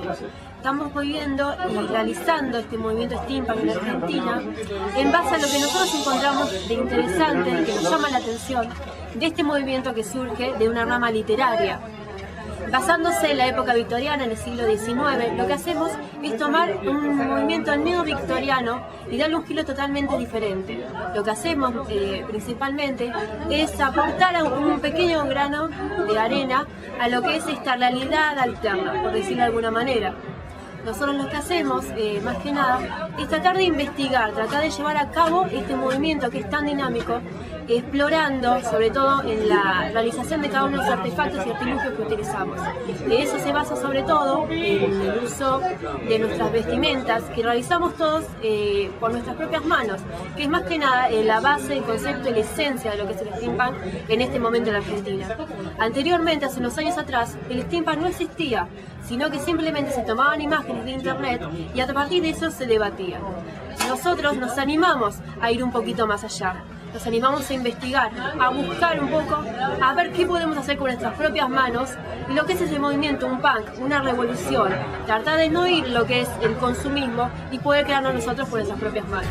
posible. Estamos viviendo y realizando este movimiento steampunk en Argentina en base a lo que nosotros encontramos de interesante y que nos llama la atención de este movimiento que surge de una rama literaria. Basándose en la época victoriana, en el siglo XIX, lo que hacemos es tomar un movimiento neo-victoriano y darle un giro totalmente diferente. Lo que hacemos principalmente es aportar un pequeño grano de arena a lo que es esta realidad alterna, por decirlo de alguna manera. Nosotros lo que hacemos, más que nada, es tratar de investigar, tratar de llevar a cabo este movimiento que es tan dinámico, explorando sobre todo en la realización de cada uno de los artefactos y artilugios que utilizamos. Eso se basa sobre todo en el uso de nuestras vestimentas, que realizamos todos por nuestras propias manos, que es más que nada la base, el concepto y la esencia de lo que es el steampunk en este momento en la Argentina. Anteriormente, hace unos años atrás, el steampunk no existía, sino que simplemente se tomaban imágenes de internet y a partir de eso se debatía. Nosotros nos animamos a ir un poquito más allá, nos animamos a investigar, a buscar un poco, a ver qué podemos hacer con nuestras propias manos, lo que es ese movimiento, un punk, una revolución, tratar de no ir lo que es el consumismo y poder crearnos nosotros por nuestras propias manos.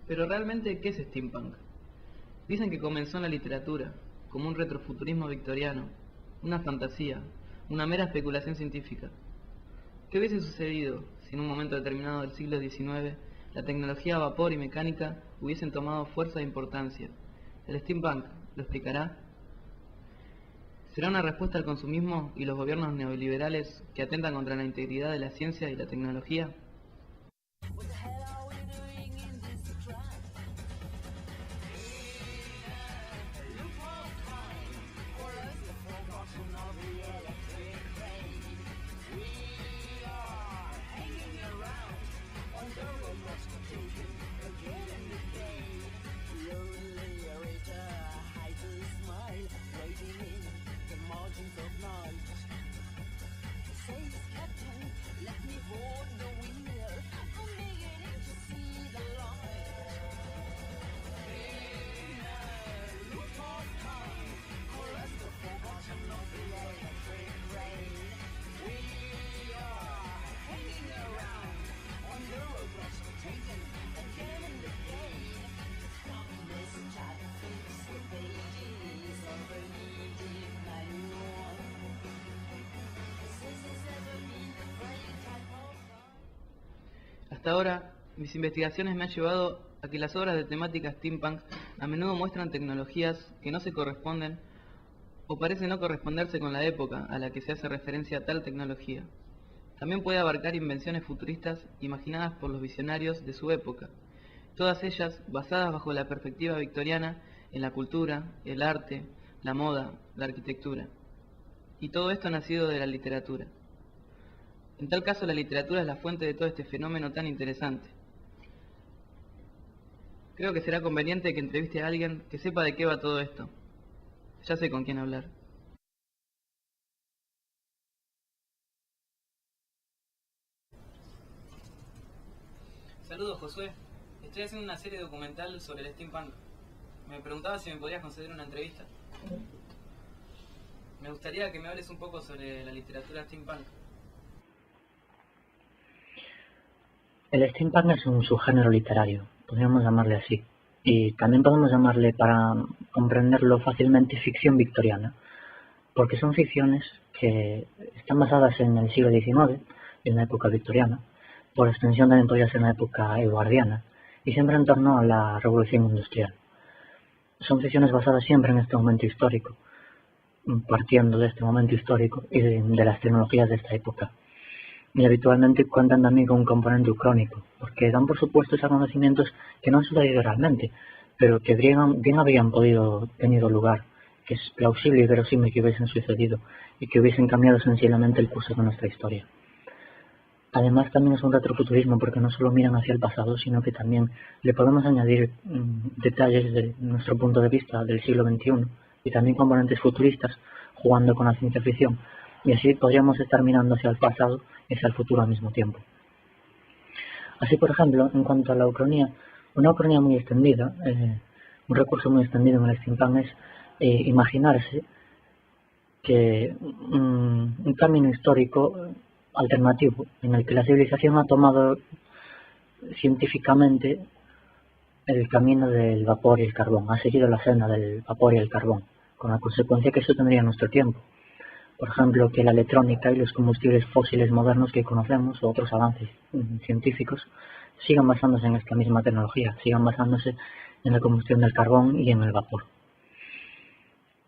Pero realmente, ¿qué es steampunk? Dicen que comenzó en la literatura, como un retrofuturismo victoriano, una fantasía, una mera especulación científica. ¿Qué hubiese sucedido si en un momento determinado del siglo XIX la tecnología a vapor y mecánica hubiesen tomado fuerza e importancia? ¿El steampunk lo explicará? ¿Será una respuesta al consumismo y los gobiernos neoliberales que atentan contra la integridad de la ciencia y la tecnología? Hasta ahora, mis investigaciones me han llevado a que las obras de temática steampunk a menudo muestran tecnologías que no se corresponden o parecen no corresponderse con la época a la que se hace referencia a tal tecnología. También puede abarcar invenciones futuristas imaginadas por los visionarios de su época, todas ellas basadas bajo la perspectiva victoriana en la cultura, el arte, la moda, la arquitectura. Y todo esto nacido de la literatura. En tal caso, la literatura es la fuente de todo este fenómeno tan interesante. Creo que será conveniente que entreviste a alguien que sepa de qué va todo esto. Ya sé con quién hablar. Saludos, Josué. Estoy haciendo una serie documental sobre el steampunk. Me preguntaba si me podrías conceder una entrevista. Me gustaría que me hables un poco sobre la literatura steampunk. El steampunk es un subgénero literario, podríamos llamarle así. Y también podemos llamarle, para comprenderlo fácilmente, ficción victoriana, porque son ficciones que están basadas en el siglo XIX, en la época victoriana, por extensión también podría ser en la época eduardiana, y siempre en torno a la revolución industrial. Son ficciones basadas siempre en este momento histórico, partiendo de este momento histórico y de las tecnologías de esta época. Y habitualmente cuentan también con un componente ucrónico, porque dan por supuesto esos acontecimientos que no han sucedido realmente, pero que bien habrían tenido lugar, que es plausible y verosímil que hubiesen sucedido y que hubiesen cambiado sensiblemente el curso de nuestra historia. Además también es un retrofuturismo porque no solo miran hacia el pasado, sino que también le podemos añadir detalles de nuestro punto de vista del siglo XXI y también componentes futuristas jugando con la ciencia ficción, y así podríamos estar mirando hacia el pasado y hacia el futuro al mismo tiempo. Así, por ejemplo, en cuanto a la ucronía, una ucronía muy extendida, un recurso muy extendido en el steampunk es imaginarse que un camino histórico alternativo en el que la civilización ha tomado científicamente el camino del vapor y el carbón, ha seguido la senda del vapor y el carbón, con la consecuencia que eso tendría en nuestro tiempo. Por ejemplo, que la electrónica y los combustibles fósiles modernos que conocemos o otros avances científicos sigan basándose en esta misma tecnología, sigan basándose en la combustión del carbón y en el vapor.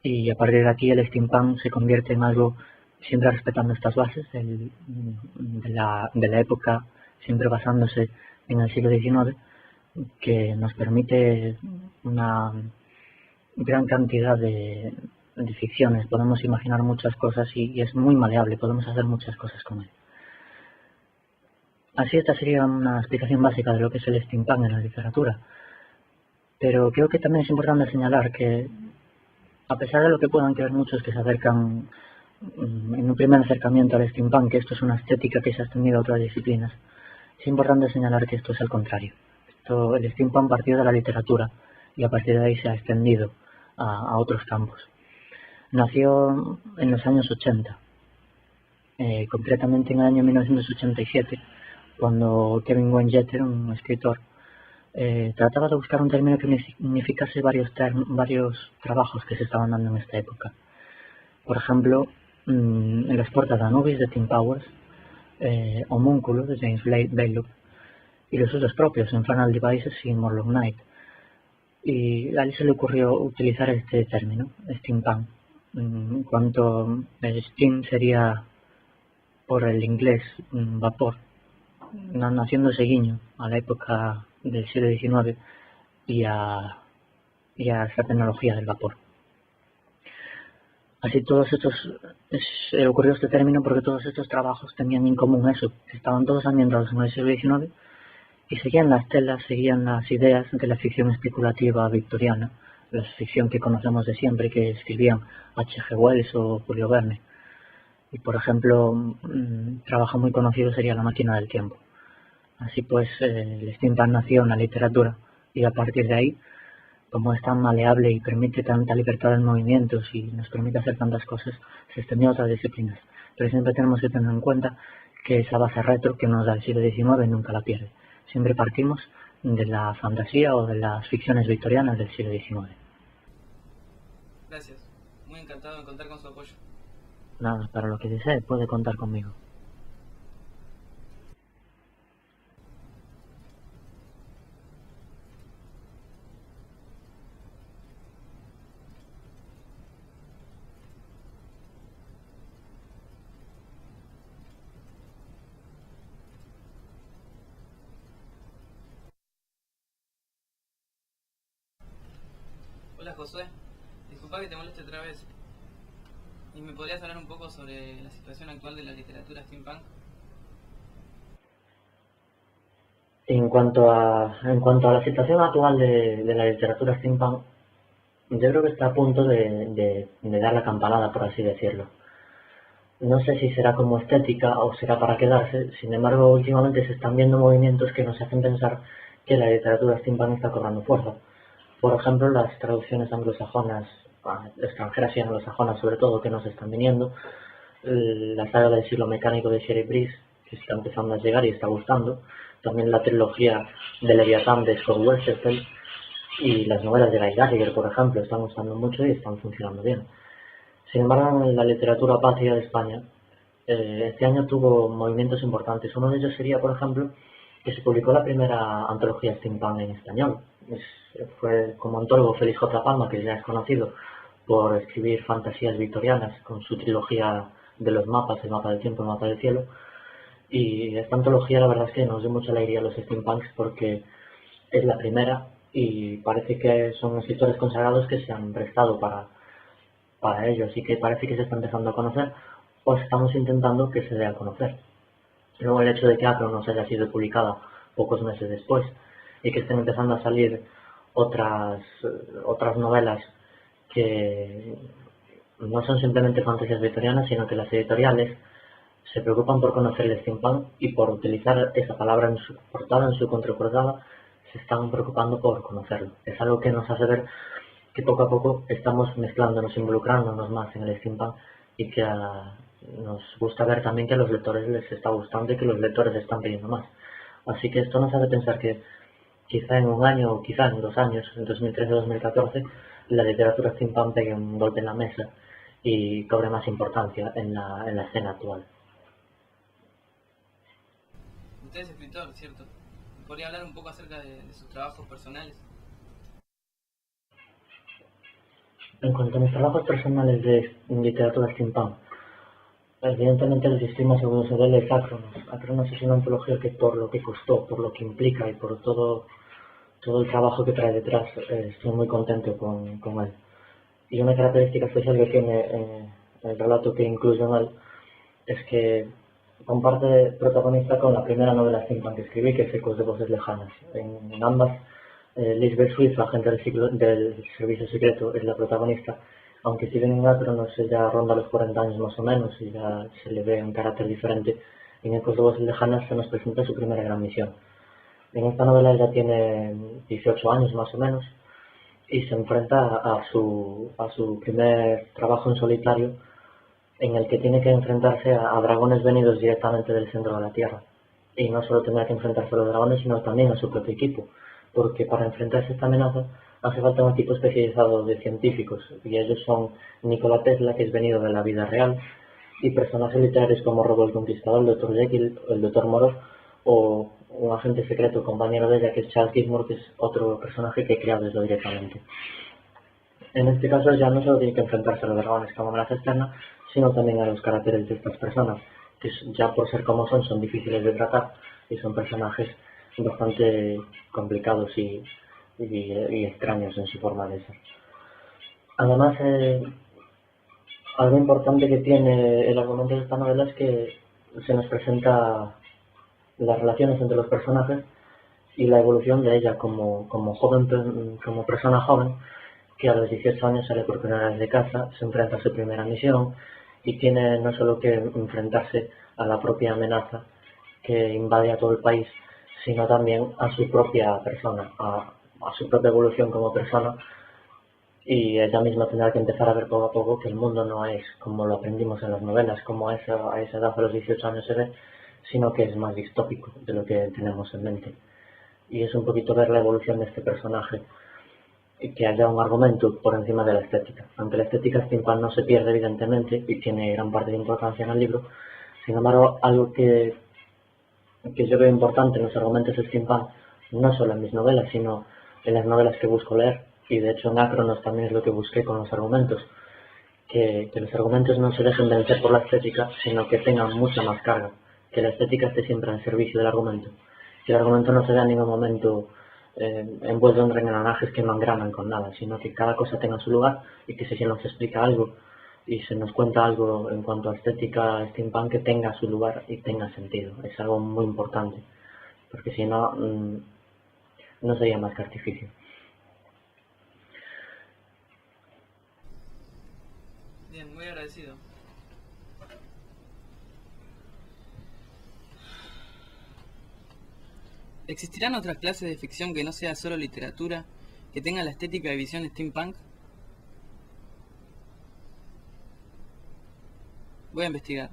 Y a partir de aquí el steampunk se convierte en algo siempre respetando estas bases de la época, siempre basándose en el siglo XIX, que nos permite una gran cantidad de ficciones, podemos imaginar muchas cosas y es muy maleable, podemos hacer muchas cosas con él. Así esta sería una explicación básica de lo que es el steampunk en la literatura, pero creo que también es importante señalar que a pesar de lo que puedan creer muchos que se acercan en un primer acercamiento al steampunk, que esto es una estética que se ha extendido a otras disciplinas, es importante señalar que esto es al contrario. El steampunk partió de la literatura y a partir de ahí se ha extendido a otros campos. Nació en los años 80, concretamente en el año 1987, cuando Kevin Wayne Jeter, un escritor, trataba de buscar un término que significase varios trabajos que se estaban dando en esta época. Por ejemplo, en las puertas de Anubis de Tim Powers, Homúnculo de James Blaylock y los usos propios, Infernal Devices y Morlock Knight. Y a él se le ocurrió utilizar este término, steampunk. En cuanto steam sería por el inglés vapor, haciéndose guiño a la época del siglo XIX y a esa tecnología del vapor. Así ocurrió este término porque todos estos trabajos tenían en común eso, que estaban todos ambientados en el siglo XIX y seguían las telas, seguían las ideas de la ficción especulativa victoriana, la ficción que conocemos de siempre, que escribían H.G. Wells o Julio Verne. Y por ejemplo, un trabajo muy conocido sería La máquina del tiempo. Así pues, el steampunk nació en la literatura y a partir de ahí, como es tan maleable y permite tanta libertad en movimientos y nos permite hacer tantas cosas, se extendió a otras disciplinas. Pero siempre tenemos que tener en cuenta que esa base retro que nos da el siglo XIX nunca la pierde. Siempre partimos de la fantasía o de las ficciones victorianas del siglo XIX. Gracias. Muy encantado de contar con su apoyo. Nada, para lo que desee puede contar conmigo. Hola Josué, disculpa que te moleste otra vez. ¿Y me podrías hablar un poco sobre la situación actual de la literatura steampunk? En cuanto a la situación actual de la literatura steampunk, yo creo que está a punto de dar la campanada, por así decirlo. No sé si será como estética o será para quedarse, sin embargo, últimamente se están viendo movimientos que nos hacen pensar que la literatura steampunk está cobrando fuerza. Por ejemplo, las traducciones anglosajonas, extranjeras y anglosajonas sobre todo, que nos están viniendo, la saga del siglo mecánico de Sherry Breeze, que está empezando a llegar y está gustando, también la trilogía de Leviatán de Scott Westerfeld y las novelas de Guy Gallagher, por ejemplo, están gustando mucho y están funcionando bien. Sin embargo, en la literatura patria de España, este año tuvo movimientos importantes. Uno de ellos sería, por ejemplo, que se publicó la primera antología steampunk en español. Fue como antólogo Félix J. Palma, que ya es conocido por escribir fantasías victorianas con su trilogía de los mapas, el mapa del tiempo, el mapa del cielo. Y esta antología la verdad es que nos dio mucha alegría a los steampunks porque es la primera y parece que son escritores consagrados que se han prestado para ellos y que parece que se está empezando a conocer o estamos intentando que se dé a conocer. Luego el hecho de que Acronos haya sido publicada pocos meses después y que estén empezando a salir otras novelas que no son simplemente fantasías victorianas, sino que las editoriales se preocupan por conocer el steampunk y por utilizar esa palabra en su portada, en su contraportada, se están preocupando por conocerlo. Es algo que nos hace ver que poco a poco estamos mezclándonos, involucrándonos más en el steampunk y que nos gusta ver también que a los lectores les está gustando y que los lectores están pidiendo más. Así que esto nos hace pensar que quizá en un año o quizá en 2 años, en 2013-2014, la literatura steampunk pegue un golpe en la mesa y cobre más importancia en la escena actual. Usted es escritor, ¿cierto? ¿Podría hablar un poco acerca de sus trabajos personales? En cuanto a mis trabajos personales de literatura steampunk, evidentemente el que estoy más orgulloso de él es Acronos. Acronos es una antología que por lo que costó, por lo que implica y por todo el trabajo que trae detrás, estoy muy contento con él. Y una característica especial que tiene el relato que incluyo en él es que comparte protagonista con la primera novela steampunk que escribí, que es Ecos de Voces Lejanas. En ambas, Lisbeth Swift, la agente del servicio secreto, es la protagonista, aunque si bien en Acronos ya ronda los 40 años más o menos y ya se le ve un carácter diferente, en Ecos de Voces Lejanas se nos presenta su primera gran misión. En esta novela ella tiene 18 años más o menos y se enfrenta a su primer trabajo en solitario, en el que tiene que enfrentarse a dragones venidos directamente del centro de la Tierra. Y no solo tendrá que enfrentarse a los dragones, sino también a su propio equipo, porque para enfrentarse a esta amenaza hace falta un equipo especializado de científicos, y ellos son Nikola Tesla, que es venido de la vida real, y personajes literarios como Robo el Conquistador, el Dr. Jekyll, el Dr. Morov, o un agente secreto compañero de ella, que es Charles Gizmore, que es otro personaje que he creado yo directamente. En este caso ya no solo tiene que enfrentarse a los dragones como amenaza externa, sino también a los caracteres de estas personas, que ya por ser como son difíciles de tratar y son personajes bastante complicados y extraños en su forma de ser. Además, algo importante que tiene el argumento de esta novela es que se nos presenta las relaciones entre los personajes y la evolución de ella como persona joven, que a los 18 años sale por primera vez de casa, se enfrenta a su primera misión y tiene no solo que enfrentarse a la propia amenaza que invade a todo el país, sino también a su propia persona, a su propia evolución como persona, y ella misma tendrá que empezar a ver poco a poco que el mundo no es como lo aprendimos en las novelas, como a esa edad, a los 18 años se ve, sino que es más distópico de lo que tenemos en mente. Y es un poquito ver la evolución de este personaje, y que haya un argumento por encima de la estética. Aunque la estética steampunk no se pierde evidentemente y tiene gran parte de importancia en el libro, sin embargo algo que yo veo importante en los argumentos steampunk, no solo en mis novelas, sino en las novelas que busco leer, y de hecho en Acronos también es lo que busqué con los argumentos, que los argumentos no se dejen vencer por la estética, sino que tengan mucha más carga, que la estética esté siempre al servicio del argumento, que el argumento no se vea en ningún momento envuelto en engranajes que no engranan con nada, sino que cada cosa tenga su lugar y que si se nos explica algo y se nos cuenta algo en cuanto a estética steampunk, que tenga su lugar y tenga sentido. Es algo muy importante, porque si no, no sería más que artificio. Bien, muy agradecido. ¿Existirán otras clases de ficción que no sea solo literatura, que tengan la estética de visión steampunk? Voy a investigar.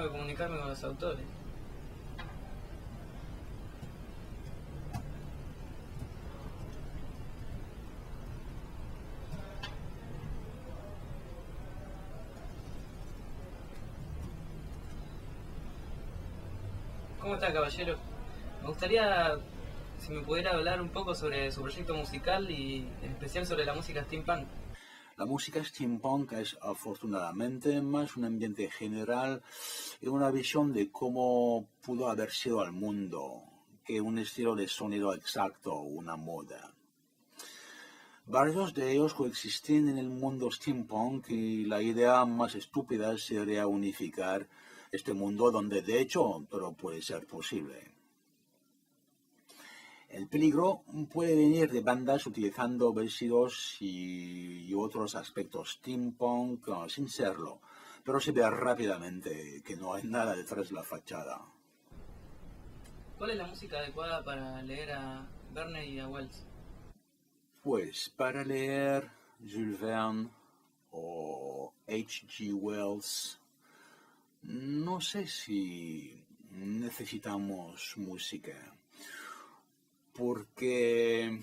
tengo que comunicarme con los autores. ¿Cómo está, caballero? Me gustaría si me pudiera hablar un poco sobre su proyecto musical y en especial sobre la música steampunk. La música steampunk es afortunadamente más un ambiente general y una visión de cómo pudo haber sido el mundo que un estilo de sonido exacto o una moda. Varios de ellos coexisten en el mundo steampunk y la idea más estúpida sería unificar este mundo donde de hecho todo puede ser posible. El peligro puede venir de bandas utilizando vestidos y otros aspectos steampunk sin serlo, pero se ve rápidamente que no hay nada detrás de la fachada. ¿Cuál es la música adecuada para leer a Verne y a Wells? Pues para leer Jules Verne o H.G. Wells, no sé si necesitamos música, porque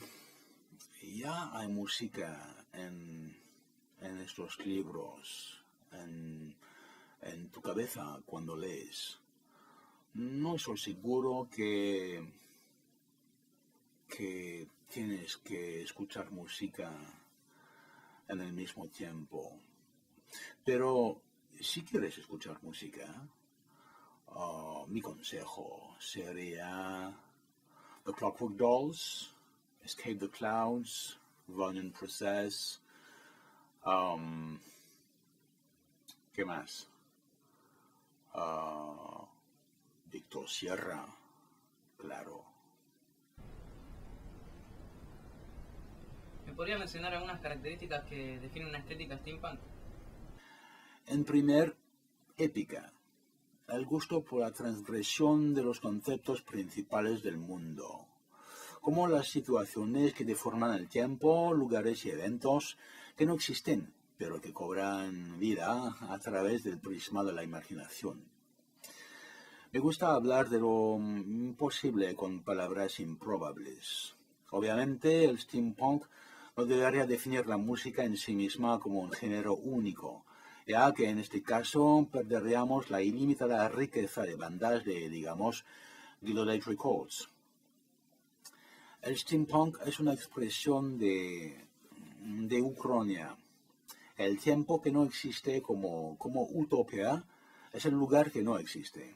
ya hay música en estos libros, en tu cabeza cuando lees. No estoy seguro que tienes que escuchar música en el mismo tiempo. Pero si quieres escuchar música, mi consejo sería The Clockwork Dolls, Escape the Clouds, Running Process, ¿qué más? Víctor Sierra, claro. ¿Me podría mencionar algunas características que definen una estética steampunk? En primer, épica. El gusto por la transgresión de los conceptos principales del mundo, como las situaciones que deforman el tiempo, lugares y eventos que no existen, pero que cobran vida a través del prisma de la imaginación. Me gusta hablar de lo imposible con palabras improbables. Obviamente, el steampunk no debería definir la música en sí misma como un género único, ya que en este caso perderíamos la ilimitada riqueza de bandas de, digamos, Gilded Records. El steampunk es una expresión de Ucronia. El tiempo que no existe como utopía es el lugar que no existe.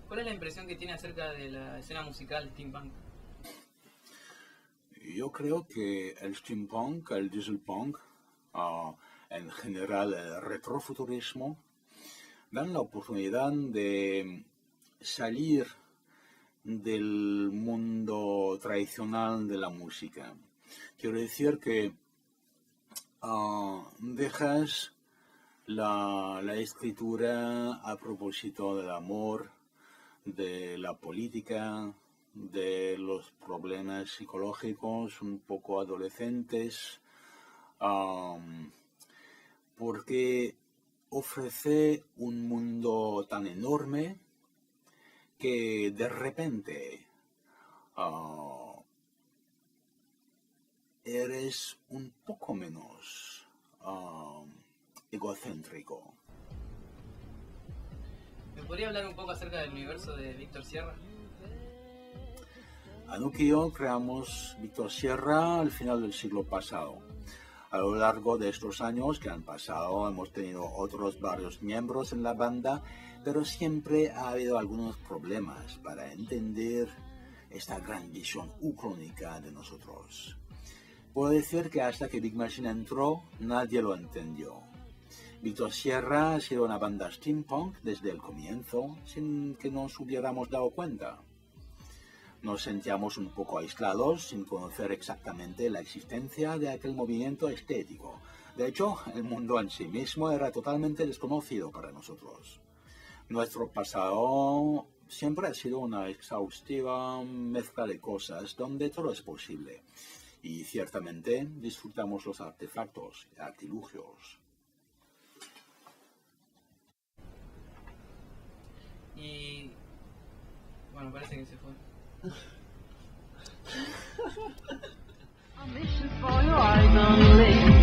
¿Cuál es la impresión que tiene acerca de la escena musical steampunk? Yo creo que el steampunk, el dieselpunk, en general el retrofuturismo, dan la oportunidad de salir del mundo tradicional de la música. Quiero decir que dejas la escritura a propósito del amor, de la política, de los problemas psicológicos un poco adolescentes, porque ofrece un mundo tan enorme que de repente eres un poco menos egocéntrico. ¿Me podría hablar un poco acerca del universo de Víctor Sierra? Anuk y yo creamos Víctor Sierra al final del siglo pasado. A lo largo de estos años que han pasado hemos tenido otros varios miembros en la banda, pero siempre ha habido algunos problemas para entender esta gran visión ucrónica de nosotros. Puedo decir que hasta que Big Machine entró, nadie lo entendió. Víctor Sierra ha sido una banda steampunk desde el comienzo, sin que nos hubiéramos dado cuenta. Nos sentíamos un poco aislados, sin conocer exactamente la existencia de aquel movimiento estético. De hecho, el mundo en sí mismo era totalmente desconocido para nosotros. Nuestro pasado siempre ha sido una exhaustiva mezcla de cosas donde todo es posible. Y ciertamente disfrutamos los artefactos y artilugios. Y bueno, parece que se fue. A mission for your eyes only.